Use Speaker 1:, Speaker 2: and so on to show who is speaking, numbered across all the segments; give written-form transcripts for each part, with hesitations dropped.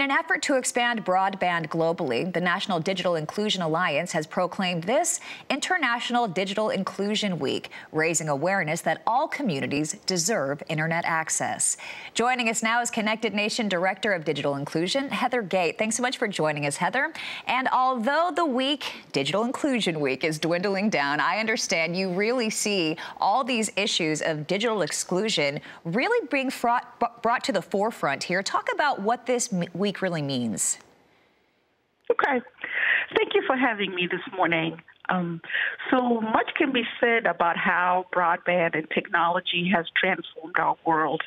Speaker 1: an effort to expand broadband globally, the National Digital Inclusion Alliance has proclaimed this International Digital Inclusion Week, raising awareness that all communities deserve internet access. Joining us now is Connected Nation Director of Digital Inclusion, Heather Gate. Thanks so much for joining us, Heather. And although the week, Digital Inclusion Week, is dwindling down, I understand you really see all these issues of digital exclusion really being brought to the forefront here. Talk about what this week really means.
Speaker 2: Okay. Thank you for having me this morning. So much can be said about how broadband and technology has transformed our world.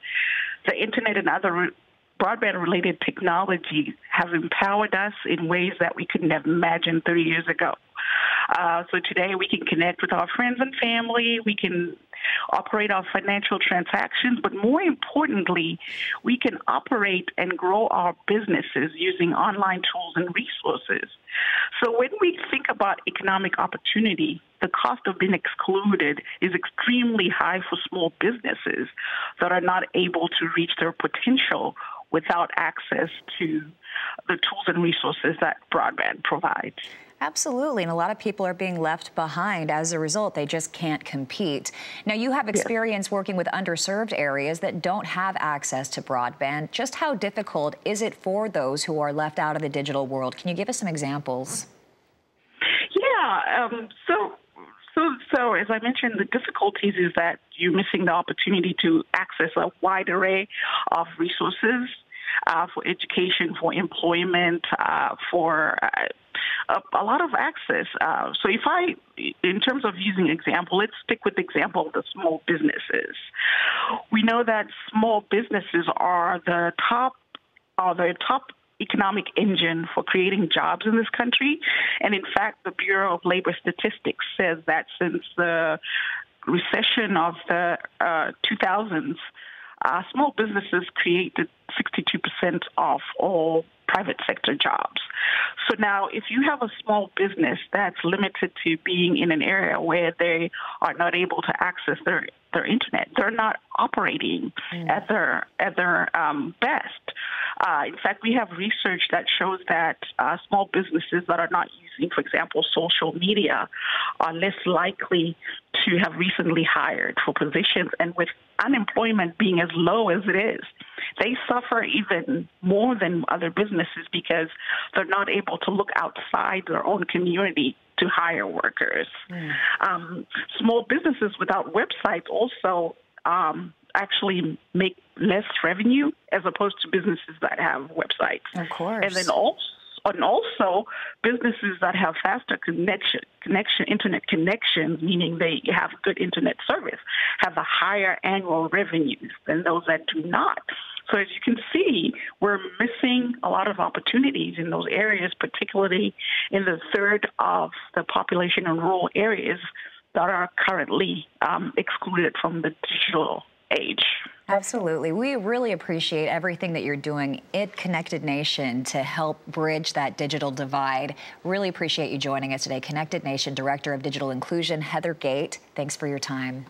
Speaker 2: The internet and other broadband-related technologies have empowered us in ways that we couldn't have imagined 30 years ago. So today we can connect with our friends and family, we can operate our financial transactions, but more importantly, we can operate and grow our businesses using online tools and resources. So when we think about economic opportunity, the cost of being excluded is extremely high for small businesses that are not able to reach their potential without access to the tools and resources that broadband provides.
Speaker 1: Absolutely, and a lot of people are being left behind as a result. They just can't compete. Now, you have experience working with underserved areas that don't have access to broadband. Just how difficult is it for those who are left out of the digital world? Can you give us some examples?
Speaker 2: Yeah, so as I mentioned, the difficulties is that you're missing the opportunity to access a wide array of resources for education, for employment, for a lot of access. So in terms of using example, let's stick with the example of the small businesses. We know that small businesses are the top economic engine for creating jobs in this country. And in fact, the Bureau of Labor Statistics says that since the recession of the 2000s, small businesses created 62% of all private sector jobs. So now if you have a small business that's limited to being in an area where they are not able to access their internet, they're not operating at their best. In fact, we have research that shows that small businesses that are not using, for example, social media are less likely to have recently hired for positions. And with unemployment being as low as it is, they suffer even more than other businesses because they're not able to look outside their own community to hire workers. Small businesses without websites also actually make less revenue as opposed to businesses that have websites.
Speaker 1: Of course.
Speaker 2: And then also businesses that have faster internet connections, meaning they have good internet service, have a higher annual revenues than those that do not. So as you can see, we're missing a lot of opportunities in those areas, particularly in the third of the population in rural areas that are currently excluded from the digital age.
Speaker 1: Absolutely. We really appreciate everything that you're doing at Connected Nation to help bridge that digital divide. Really appreciate you joining us today. Connected Nation Director of Digital Inclusion, Heather Gate, thanks for your time.